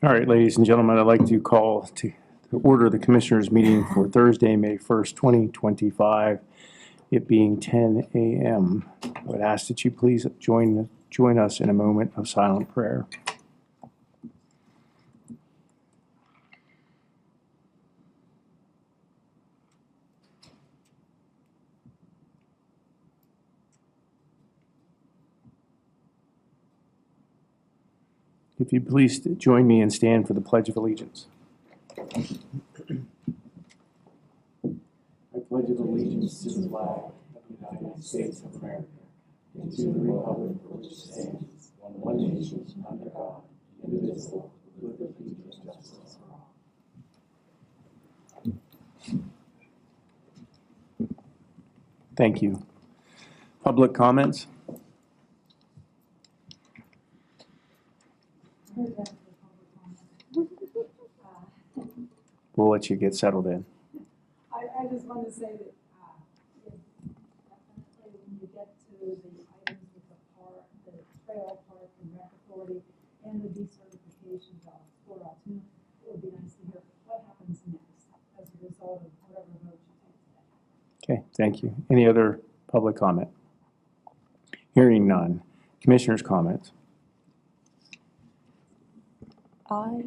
All right, ladies and gentlemen, I'd like to call to order the Commissioners' meeting for Thursday, May 1st, 2025, it being 10 a.m. I would ask that you please join us in a moment of silent prayer. If you'd please join me and stand for the Pledge of Allegiance. I pledge allegiance to the flag of the United States of America and to the republic for which it stands, one nation, under God, indivisible, with liberty and justice for all. Thank you. Public comments? We'll let you get settled in. I just want to say that definitely when you get to the items with the park, the trail park and rec authority, and the decertification of Sport Altoona, it would be nice to hear what happens next as a result of whatever vote you take today. Okay, thank you. Any other public comment? Hearing none. Commissioners' comments? I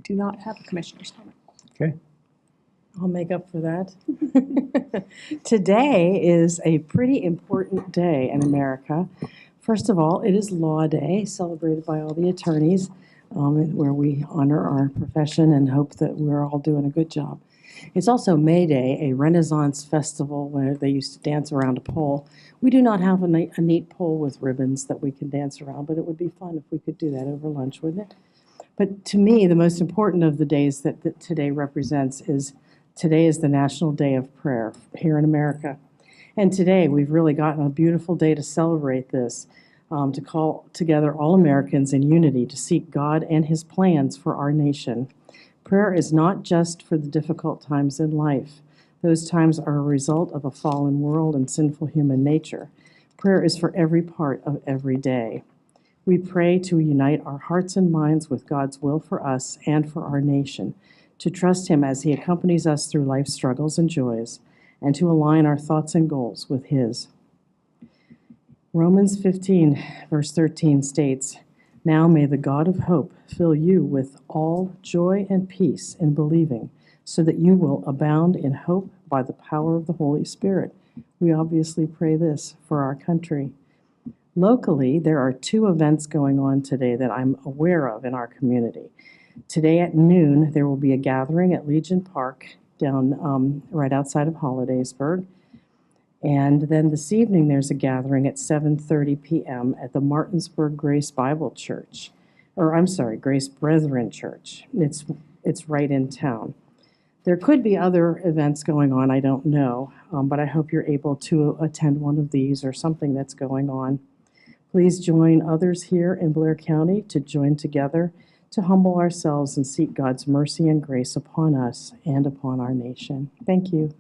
do not have a commissioner's comment. Okay. I'll make up for that. Today is a pretty important day in America. First of all, it is Law Day, celebrated by all the attorneys, where we honor our profession and hope that we're all doing a good job. It's also May Day, a Renaissance festival where they used to dance around a pole. We do not have a neat pole with ribbons that we can dance around, but it would be fun if we could do that over lunch, wouldn't it? But to me, the most important of the days that today represents is today is the National Day of Prayer here in America. And today we've really gotten a beautiful day to celebrate this, to call together all Americans in unity to seek God and His plans for our nation. Prayer is not just for the difficult times in life. Those times are a result of a fallen world and sinful human nature. Prayer is for every part of every day. We pray to unite our hearts and minds with God's will for us and for our nation, to trust Him as He accompanies us through life's struggles and joys, and to align our thoughts and goals with His. Romans 15, verse 13 states, "Now may the God of hope fill you with all joy and peace in believing, so that you will abound in hope by the power of the Holy Spirit." We obviously pray this for our country. Locally, there are two events going on today that I'm aware of in our community. Today at noon, there will be a gathering at Legion Park down right outside of Hollidaysburg. And then this evening, there's a gathering at 7:30 p.m. at the Martinsburg Grace Bible Church, Grace Brethren Church. It's right in town. There could be other events going on, I don't know, but I hope you're able to attend one of these or something that's going on. Please join others here in Blair County to join together to humble ourselves and seek God's mercy and grace upon us and upon our nation. Thank you.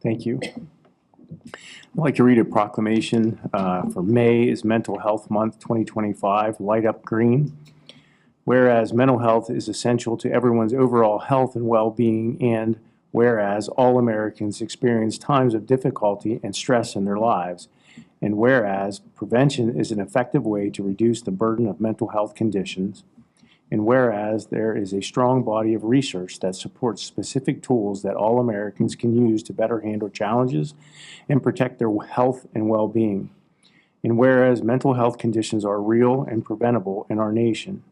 Thank you. I'd like to read a proclamation for May is Mental Health Month 2025, Light Up Green. Whereas mental health is essential to everyone's overall health and well-being, and whereas all Americans experience times of difficulty and stress in their lives, and whereas prevention is an effective way to reduce the burden of mental health conditions, and whereas there is a strong body of research that supports specific tools that all Americans can use to better handle challenges and protect their health and well-being, and whereas mental health conditions are real and preventable in our nation,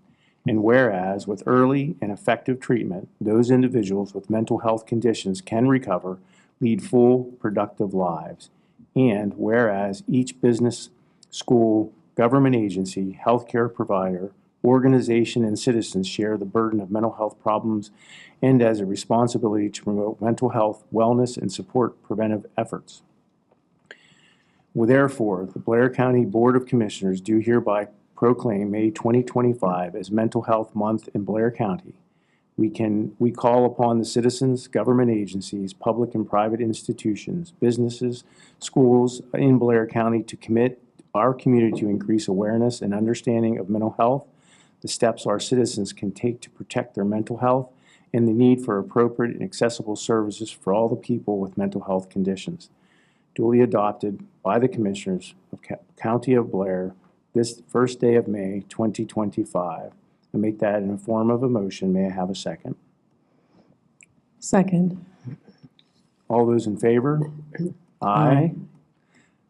and whereas with early and effective treatment, those individuals with mental health conditions can recover, lead full, productive lives. And whereas each business, school, government agency, healthcare provider, organization, and citizens share the burden of mental health problems and as a responsibility to promote mental health, wellness, and support preventive efforts. Well, therefore, the Blair County Board of Commissioners do hereby proclaim May 2025 as Mental Health Month in Blair County. We call upon the citizens, government agencies, public and private institutions, businesses, schools in Blair County to commit our community to increase awareness and understanding of mental health, the steps our citizens can take to protect their mental health, and the need for appropriate and accessible services for all the people with mental health conditions. Duly adopted by the Commissioners of County of Blair this first day of May 2025. I make that in the form of a motion. May I have a second? Second. All those in favor? Aye.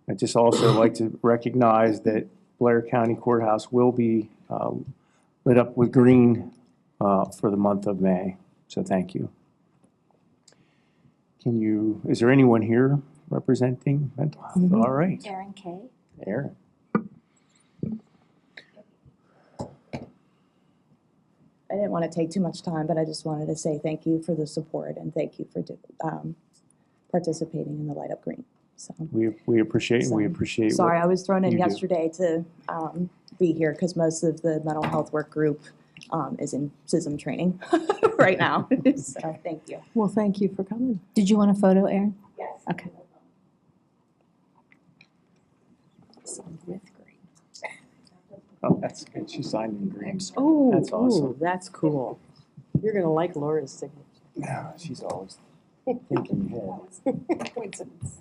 I'd just also like to recognize that Blair County Courthouse will be lit up with green for the month of May. So thank you. Is there anyone here representing mental health? Mhm. All right. Erin Kay. Aaron. I didn't want to take too much time, but I just wanted to say thank you for the support and thank you for participating in the Light Up Green. So We appreciate and we appreciate sorry, what I was thrown in you do. yesterday to be here because most of the mental health work group is in CISM training right now. So thank you. Well, thank you for coming. Did you want a photo, Erin? Yes. Okay. With green. Oh, that's good. She signed in green. Oh, That's awesome. ooh, that's cool. You're going to like Laura's signature. Yeah, she's always thinking ahead. Coincidence.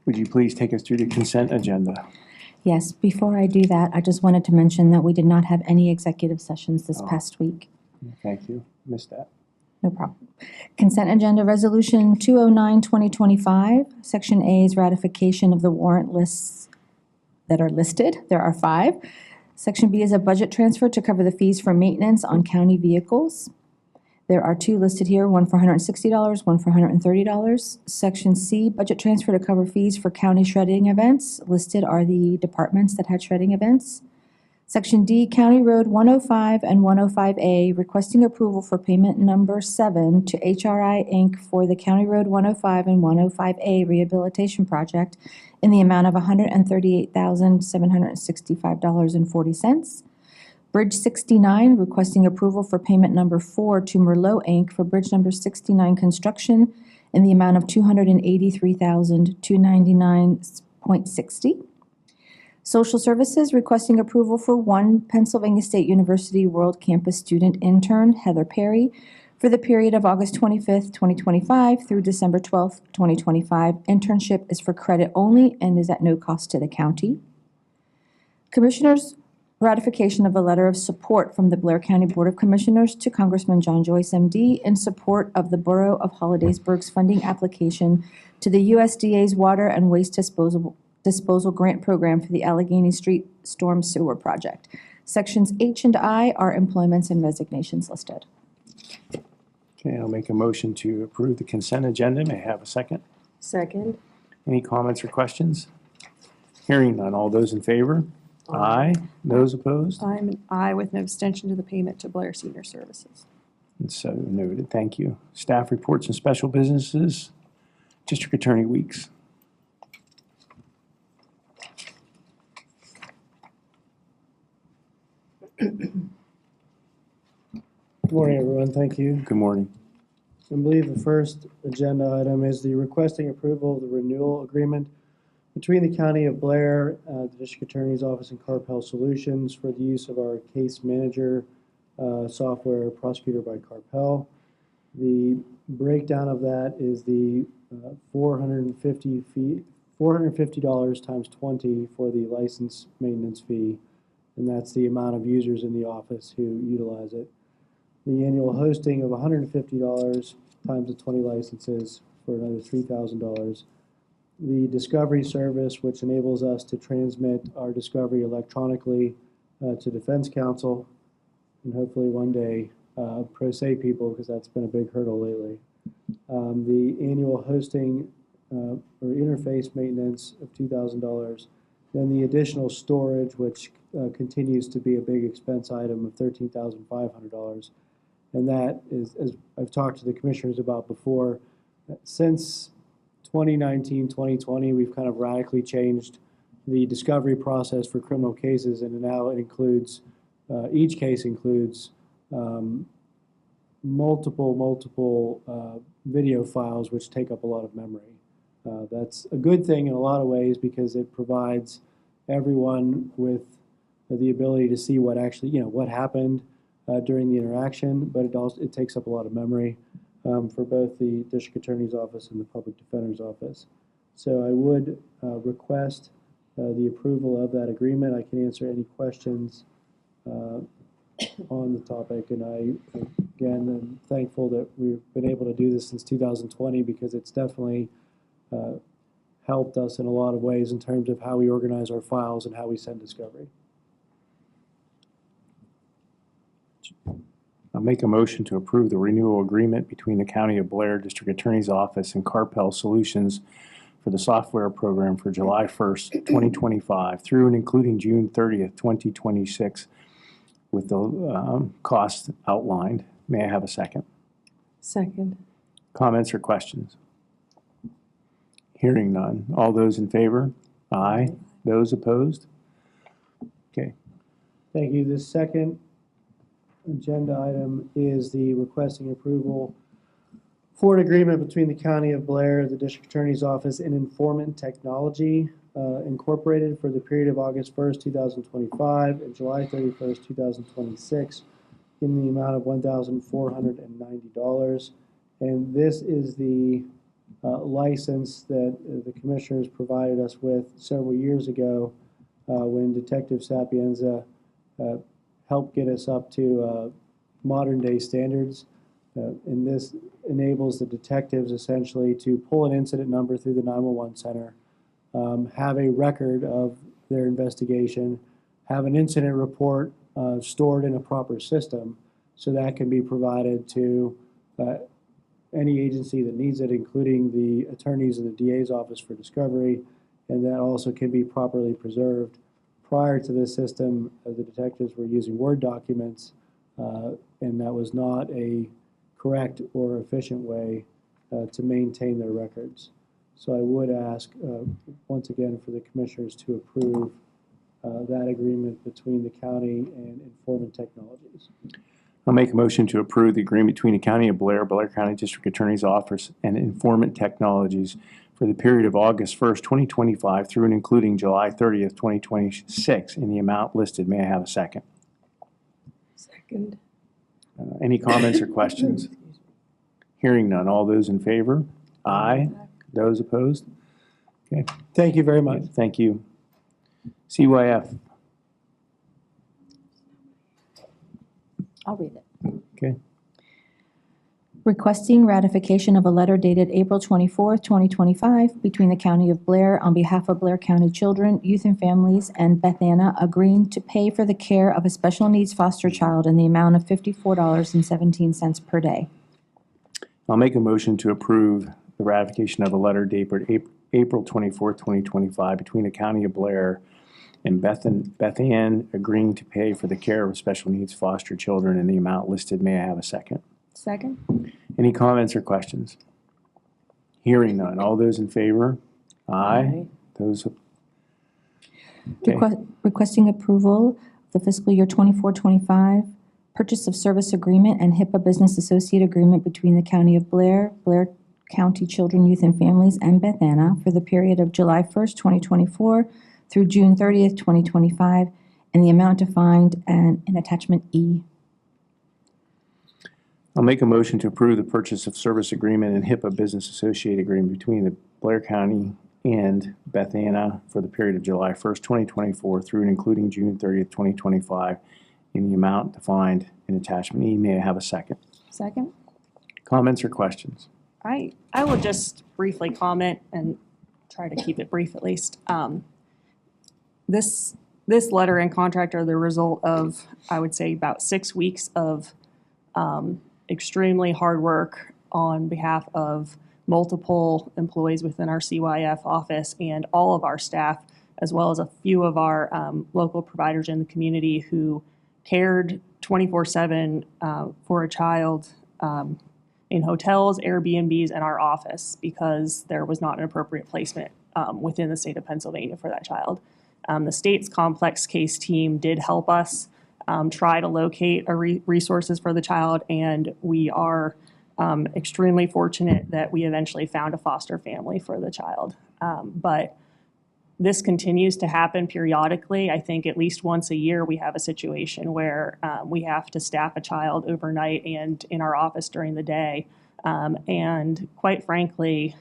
Would you please take us through the consent agenda? Yes, before I do that, I just wanted to mention that we did not have any executive sessions this Oh. past week. Thank you. Missed that. No problem. Consent Agenda Resolution 209-2025. Section A is ratification of the warrant lists that are listed. There are 5. Section B is a budget transfer to cover the fees for maintenance on county vehicles. There are 2 listed here, one for $160, one for $130. Section C, budget transfer to cover fees for county shredding events. Listed are the departments that had shredding events. Section D, County Road 105 and 105A, requesting approval for payment number 7 to HRI Inc. for the County Road 105 and 105A rehabilitation project in the amount of $138,765.40. Bridge 69, requesting approval for payment number 4 to Merlot Inc. for bridge number 69 construction in the amount of $283,299.60. Social Services requesting approval for 1 Pennsylvania State University World Campus student intern, Heather Perry, for the period of August 25th, 2025 through December 12th, 2025. Internship is for credit only and is at no cost to the county. Commissioners, ratification of a letter of support from the Blair County Board of Commissioners to Congressman John Joyce, MD, in support of the Borough of Hollidaysburg's funding application to the USDA's Water and Waste Disposal Grant Program for the Allegheny Street Storm Sewer Project. Sections H and I are employments and resignations listed. Okay, I'll make a motion to approve the consent agenda. May I have a second? Second. Any comments or questions? Hearing none. All those in favor? Aye. Those opposed? I'm an aye with an abstention to the payment to Blair Senior Services. And so noted. Thank you. Staff reports and special businesses. District Attorney Weeks. Good morning, everyone. Thank you. Good morning. I believe the first agenda item is the requesting approval of the renewal agreement between the County of Blair, the District Attorney's Office, and Carpel Solutions for the use of our case manager software, Prosecutor by Carpel. The breakdown of that is the $450 times 20 for the license maintenance fee, and that's the amount of users in the office who utilize it. The annual hosting of $150 times the 20 licenses for another $3,000. The discovery service, which enables us to transmit our discovery electronically to Defense Council, and hopefully one day pro se people, because that's been a big hurdle lately. The annual hosting or interface maintenance of $2,000. Then the additional storage, which continues to be a big expense item of $13,500. And that is, as I've talked to the commissioners about before, since 2019, 2020, we've kind of radically changed the discovery process for criminal cases, and now it includes, each case includes multiple video files, which take up a lot of memory. That's a good thing in a lot of ways because it provides everyone with the ability to see what actually, what happened during the interaction, but it takes up a lot of memory for both the district attorney's office and the public defender's office. So I would request the approval of that agreement. I can answer any questions on the topic, and I, again, am thankful that we've been able to do this since 2020 because it's definitely helped us in a lot of ways in terms of how we organize our files and how we send discovery. I'll make a motion to approve the renewal agreement between the County of Blair District Attorney's Office and Carpel Solutions for the software program for July 1st, 2025 through and including June 30th, 2026 with the cost outlined. May I have a second? Second. Comments or questions? Hearing none. All those in favor? Aye. Those opposed? Okay. Thank you. The second agenda item is the requesting approval for an agreement between the County of Blair, the District Attorney's Office, and Informant Technology Incorporated for the period of August 1st, 2025 and July 31st, 2026 in the amount of $1,490. And this is the license that the commissioners provided us with several years ago when Detective Sapienza helped get us up to modern day standards. And this enables the detectives essentially to pull an incident number through the 911 center, have a record of their investigation, have an incident report stored in a proper system so that can be provided to any agency that needs it, including the attorneys in the DA's office for discovery, and that also can be properly preserved. Prior to this system, the detectives were using Word documents, and that was not a correct or efficient way to maintain their records. So I would ask, once again, for the commissioners to approve that agreement between the county and Informant Technologies. I'll make a motion to approve the agreement between the County of Blair, Blair County District Attorney's Office, and Informant Technologies for the period of August 1st, 2025 through and including July 30th, 2026 in the amount listed. May I have a second? Second. Any comments or questions? Hearing none. All those in favor? Aye. Those opposed? Okay. Thank you very much. Thank you. CYF. I'll read it. Okay. Requesting ratification of a letter dated April 24th, 2025, between the County of Blair on behalf of Blair County Children, Youth and Families, and Beth Anna agreeing to pay for the care of a special needs foster child in the amount of $54.17 per day. I'll make a motion to approve the ratification of a letter dated April 24th, 2025 between the County of Blair and Beth Ann agreeing to pay for the care of special needs foster children in the amount listed. May I have a second? Second. Any comments or questions? Hearing none. All those in favor? Aye. Those. Okay. Requesting approval of the fiscal year 24-25 purchase of service agreement and HIPAA business associate agreement between the County of Blair, Blair County Children, Youth and Families, and Beth Anna for the period of July 1st, 2024 through June 30th, 2025, and the amount defined in attachment E. I'll make a motion to approve the purchase of service agreement and HIPAA business associate agreement between the Blair County and Beth Anna for the period of July 1st, 2024 through and including June 30th, 2025 in the amount defined in attachment E. May I have a second? Second? Comments or questions? I will just briefly comment and try to keep it brief at least. This letter and contract are the result of, I would say, about 6 weeks of extremely hard work on behalf of multiple employees within our CYF office and all of our staff, as well as a few of our local providers in the community who cared 24/7 for a child in hotels, Airbnbs, and our office because there was not an appropriate placement within the state of Pennsylvania for that child. The state's complex case team did help us try to locate resources for the child, and we are extremely fortunate that we eventually found a foster family for the child. But this continues to happen periodically. I think at least once a year we have a situation where we have to staff a child overnight and in our office during the day. And quite frankly,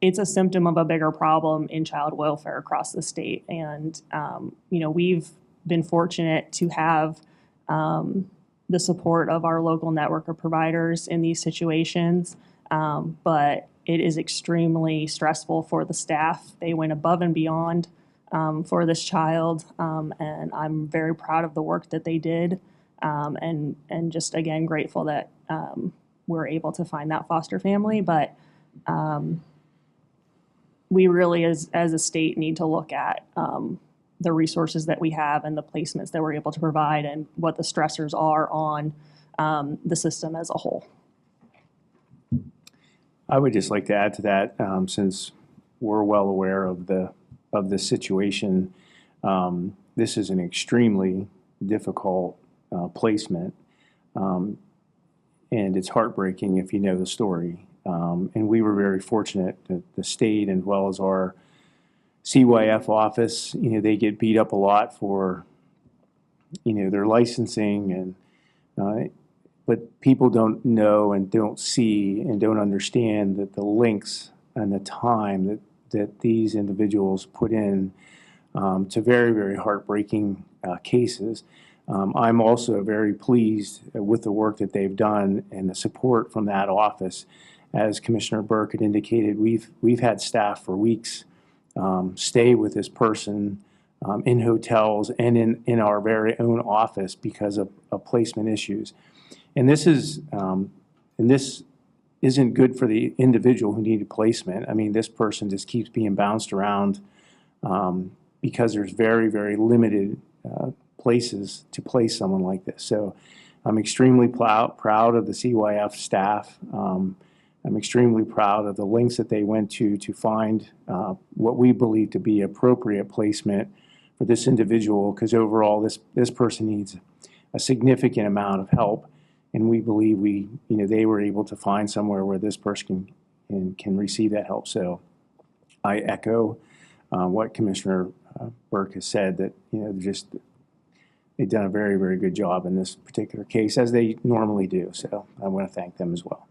it's a symptom of a bigger problem in child welfare across the state. And, we've been fortunate to have the support of our local network of providers in these situations. But it is extremely stressful for the staff. They went above and beyond for this child. And I'm very proud of the work that they did. And just, again, grateful that we're able to find that foster family. But we really, as a state, need to look at the resources that we have and the placements that we're able to provide and what the stressors are on the system as a whole. I would just like to add to that, since we're well aware of the situation. This is an extremely difficult placement, and it's heartbreaking if you know the story. And we were very fortunate that the state, as well as our CYF office, they get beat up a lot for, their licensing, and but people don't know and don't see and don't understand that the links and the time that these individuals put in to very, very heartbreaking cases. I'm also very pleased with the work that they've done and the support from that office. As Commissioner Burke had indicated, we've had staff for weeks stay with this person in hotels and in our very own office because of placement issues. And this isn't good for the individual who needed placement. I mean, this person just keeps being bounced around because there's very, very limited places to place someone like this. So I'm extremely proud of the CYF staff. I'm extremely proud of the lengths that they went to find what we believe to be appropriate placement for this individual, because overall this person needs a significant amount of help, and we believe they were able to find somewhere where this person can receive that help. So I echo what Commissioner Burke has said, that they've done a very, very good job in this particular case, as they normally do. So I want to thank them as well.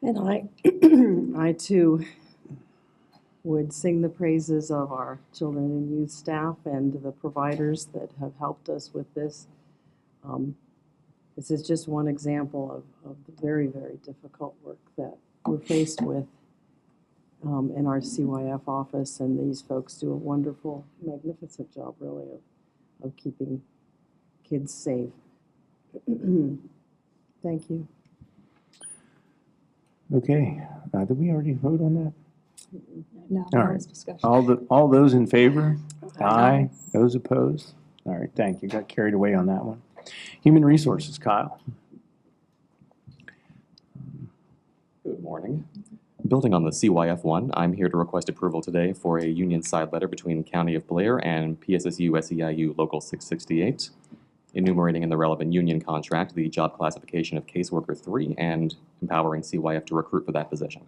And I too would sing the praises of our children and youth staff and the providers that have helped us with this. This is just one example of the very, very difficult work that we're faced with in our CYF office, and these folks do a wonderful, magnificent job, really, of keeping kids safe. Thank you. Okay, did we already vote on that? No, All that right. was discussion. All those in favor? Aye. Those opposed? All right, thank you. Got carried away on that one. Human Resources, Kyle. Good morning. Building on the CYF one, I'm here to request approval today for a union side letter between County of Blair and PSSU SEIU Local 668, enumerating in the relevant union contract the job classification of caseworker 3 and empowering CYF to recruit for that position.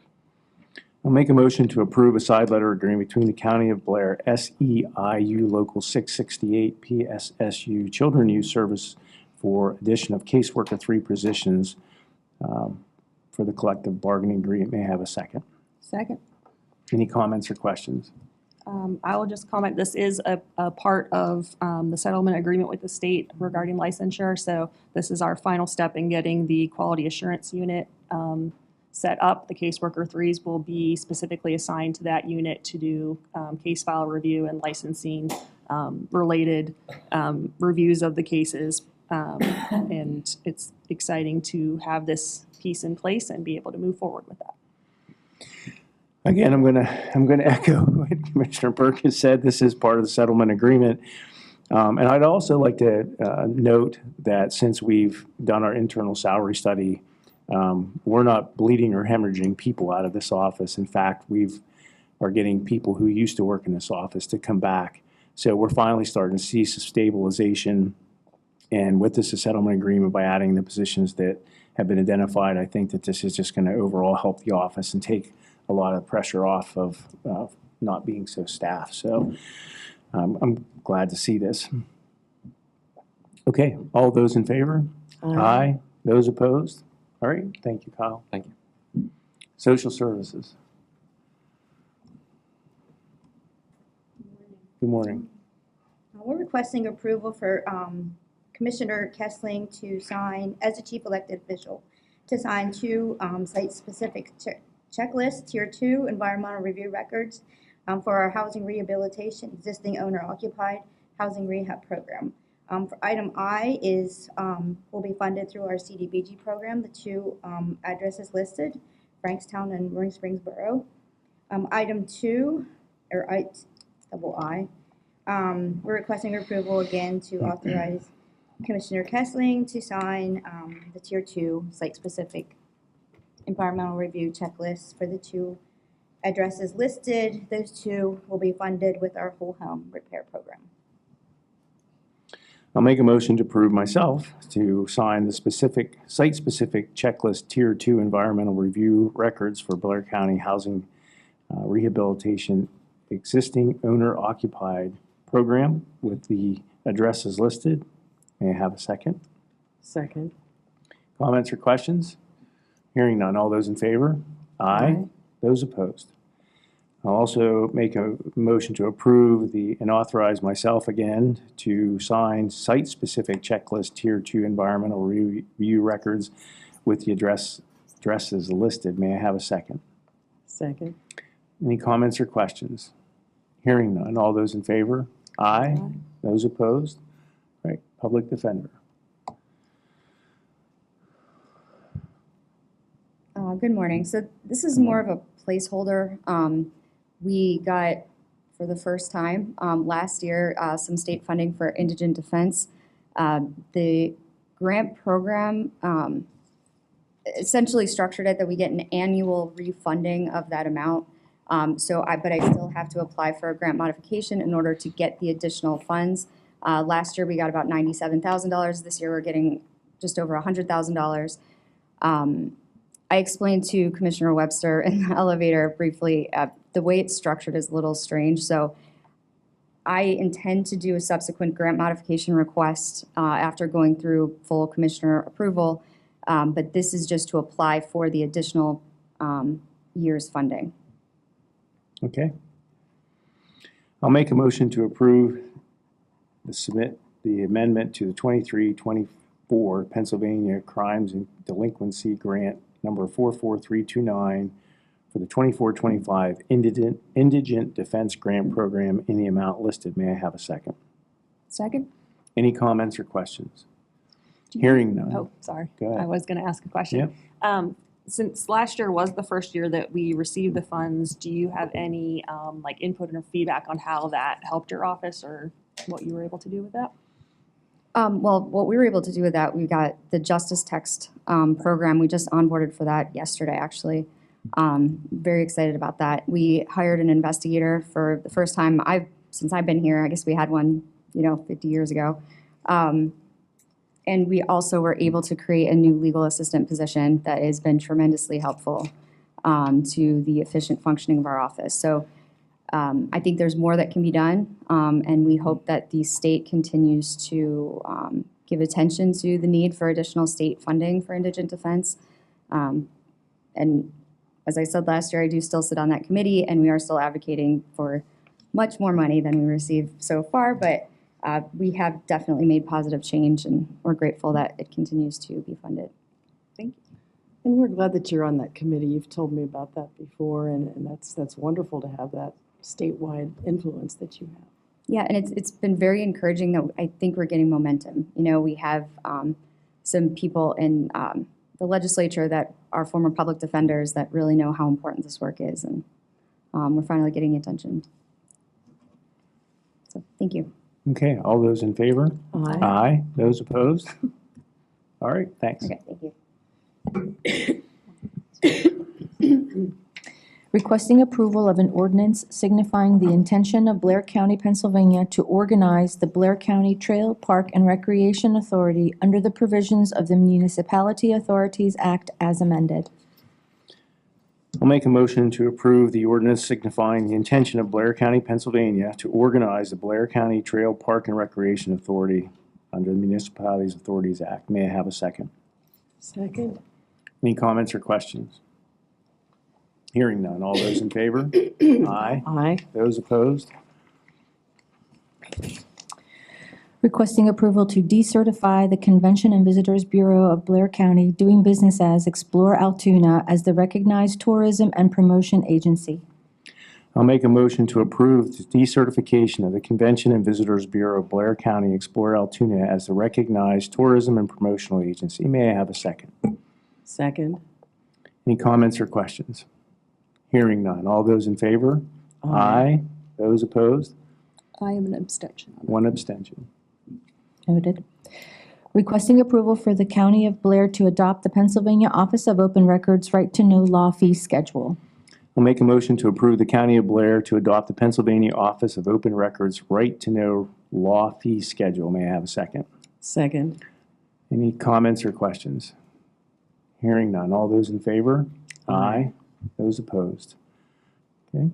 I'll make a motion to approve a side letter agreement between the County of Blair, SEIU Local 668, PSSU Children Youth Service for addition of caseworker 3 positions for the collective bargaining agreement. May I have a second? Second. Any comments or questions? I will just comment, this is a part of the settlement agreement with the state regarding licensure. So this is our final step in getting the quality assurance unit set up. The caseworker 3s will be specifically assigned to that unit to do case file review and licensing related reviews of the cases. And it's exciting to have this piece in place and be able to move forward with that. Again, I'm gonna echo what Commissioner Burke has said. This is part of the settlement agreement. And I'd also like to note that since we've done our internal salary study, we're not bleeding or hemorrhaging people out of this office. In fact, are getting people who used to work in this office to come back. So we're finally starting to see some stabilization. And with this settlement agreement, by adding the positions that have been identified, I think that this is just going to overall help the office and take a lot of pressure off of not being so staffed. So I'm glad to see this. Okay, all those in favor? Aye. Those opposed? All right, thank you, Kyle. Thank you. Social services. Good morning. We're requesting approval for Commissioner Kessling to sign, as the chief elected official, to sign 2 site-specific checklists, Tier 2 environmental review records for our housing rehabilitation, existing owner-occupied housing rehab program. For item I is will be funded through our CDBG program, the 2 addresses listed, Frankstown and Roaring Springs Borough. Item 2, or double I, we're requesting approval again to authorize Commissioner Kessling to sign the Tier 2 site-specific environmental review checklist for the 2 addresses listed. Those 2 will be funded with our whole home repair program. I'll make a motion to approve myself to sign the site-specific checklist Tier 2 environmental review records for Blair County Housing Rehabilitation existing owner-occupied program with the addresses listed. May I have a second? Second. Comments or questions? Hearing none. All those in favor? Aye. Those opposed? I'll also make a motion to approve and authorize myself again to sign site-specific checklist Tier 2 environmental review records with the addresses listed. May I have a second? Second. Any comments or questions? Hearing none. All those in favor? Aye. Those opposed? Right. Public defender. Good morning. So this is more of a placeholder. We got, for the first time last year, some state funding for indigent defense. The grant program essentially structured it that we get an annual refunding of that amount. But I still have to apply for a grant modification in order to get the additional funds. Last year we got about $97,000. This year we're getting just over $100,000. I explained to Commissioner Webster in the elevator briefly, the way it's structured is a little strange. So I intend to do a subsequent grant modification request after going through full commissioner approval. But this is just to apply for the additional year's funding. Okay. I'll make a motion to approve the amendment to the 23-24 Pennsylvania Crimes and Delinquency Grant number 44329 for the 24-25 Indigent Defense Grant Program in the amount listed. May I have a second? Second? Any comments or questions? Hearing none. Oh, sorry. Go ahead. I was going to ask a question. Since last year was the first year that we received the funds, do you have any input or feedback on how that helped your office or what you were able to do with that? Well, what we were able to do with that, we got the Justice Text program. We just onboarded for that yesterday, actually. Very excited about that. We hired an investigator for the first time since I've been here. I guess we had one, 50 years ago. And we also were able to create a new legal assistant position that has been tremendously helpful. to the efficient functioning of our office. So I think there's more that can be done, and we hope that the state continues to give attention to the need for additional state funding for indigent defense. And as I said last year, I do still sit on that committee, and we are still advocating for much more money than we received so far, but we have definitely made positive change, and we're grateful that it continues to be funded. Thank you. And we're glad that you're on that committee. You've told me about that before, and that's wonderful to have that statewide influence that you have. Yeah, and it's been very encouraging that I think we're getting momentum. You know, we have some people in the legislature that are former public defenders that really know how important this work is, and we're finally getting attention. So, thank you. Okay, all those in favor? Aye. Aye. Those opposed? All right, thanks. Okay, thank you. Requesting approval of an ordinance signifying the intention of Blair County, Pennsylvania to organize the Blair County Trail, Park, and Recreation Authority under the provisions of the Municipality Authorities Act as amended. I'll make a motion to approve the ordinance signifying the intention of Blair County, Pennsylvania to organize the Blair County Trail, Park, and Recreation Authority under the Municipalities Authorities Act. May I have a second? Second. Any comments or questions? Hearing none. All those in favor? Aye. Aye. Those opposed? Requesting approval to decertify the Convention and Visitors Bureau of Blair County doing business as Explore Altoona as the recognized tourism and promotion agency. I'll make a motion to approve the decertification of the Convention and Visitors Bureau of Blair County Explore Altoona as the recognized tourism and promotional agency. May I have a second? Second. Any comments or questions? Hearing none. All those in favor? Aye. Those opposed? I am an abstention. One abstention. Noted. Requesting approval for the County of Blair to adopt the Pennsylvania Office of Open Records Right to Know Law Fee Schedule. I'll make a motion to approve the County of Blair to adopt the Pennsylvania Office of Open Records Right to Know Law Fee Schedule. May I have a second? Second. Any comments or questions? Hearing none. All those in favor? Aye. Those opposed? Okay.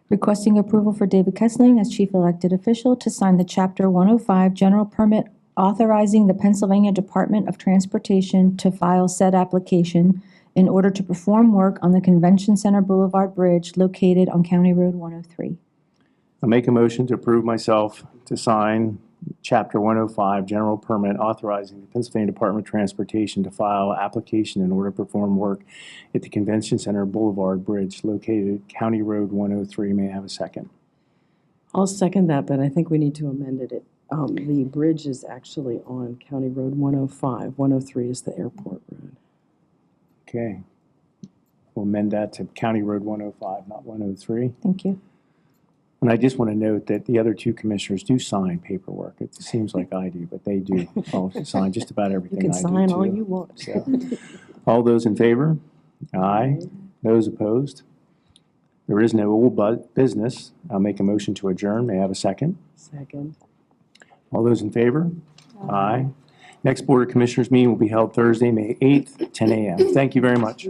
Requesting approval for David Kessling as Chief Elected Official to sign the Chapter 105 General Permit authorizing the Pennsylvania Department of Transportation to file said application in order to perform work on the Convention Center Boulevard Bridge located on County Road 103. I'll make a motion to approve myself to sign Chapter 105 General Permit authorizing the Pennsylvania Department of Transportation to file application in order to perform work at the Convention Center Boulevard Bridge located at County Road 103. May I have a second? I'll second that, but I think we need to amend it. The bridge is actually on County Road 105. 103 is the airport road. Okay. We'll amend that to County Road 105, not 103. Thank you. And I just want to note that the other two commissioners do sign paperwork. It seems like I do, but they do all sign just about You everything can I do sign all too. you want. So, all those in favor? Aye. Those opposed? There is no old business. I'll make a motion to adjourn. May I have a second? Second. All those in favor? Aye. Next Board of Commissioners meeting will be held Thursday, May 8th, 10 a.m. Thank you very much.